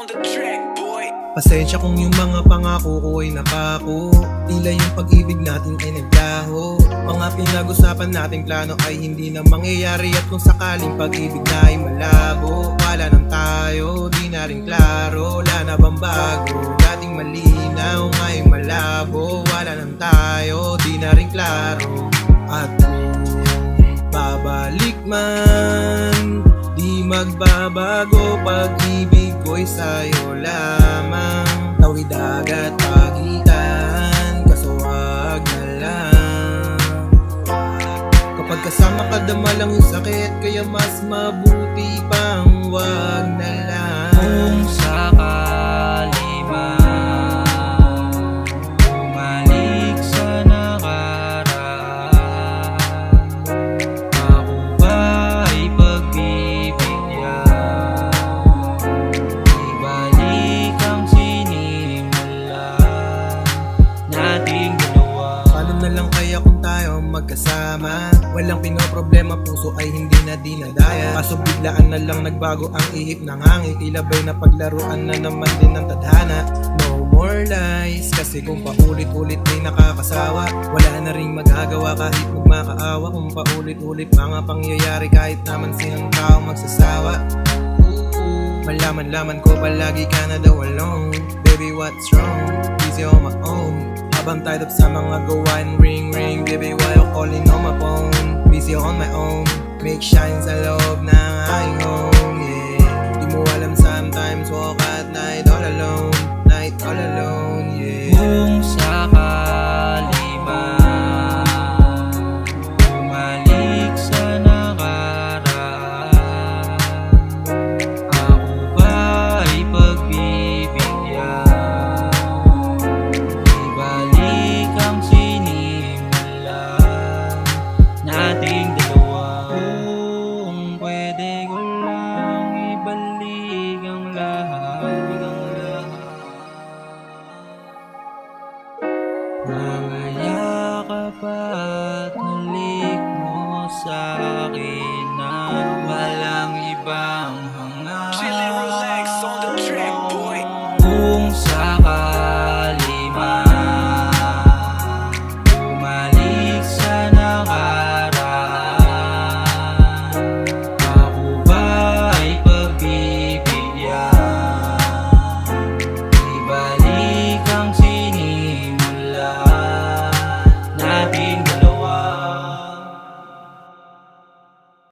on the track, boy. Pasensya kung yung mga pangako ko ay napako. Tila yung pag-ibig natin ay naglaho. Mga pinag-usapan nating plano ay hindi na mangyayari. At kung sakaling pag-ibig na ay malabo, wala nang tayo, di na rin klaro. Wala na bang bago, dating malinaw ngayong malabo. Wala nang tayo, di na rin klaro. At kung babalik man, di magbabago, pag-ibig ko'y sa'yo lamang. Tawid agad pagitan, kaso wag na lang. Kapag kasama ka dama lang yung sakit, kaya mas mabuti pang wag na lang. Kung sakali man bumalik sa nakaraan, ako ba'y pagbibigyan? Ibalik ang sinimulan nating dalawa. Paano na lang kaya kung tayo magkasama? Walang pinoproblema, puso ay hindi na dinadaya. Kaso biglaan na lang nagbago ang ihip ng hangin. Tila ba'y napaglaruan na naman din ng tadhana. No more lies, kasi kung paulit-ulit ay nakakasawa. Wala na rin magagawa kahit magmakaawa. Kung paulit-ulit mga pangyayari, kahit naman silang tao magsasawa. Malaman-laman ko palagi ka na daw alone. Baby, what's wrong? Busy on my own. Habang tied up sa mga gawain, ring ring. Baby, why you calling on my phone? Busy on my own. Make shine sa loob ng aking home.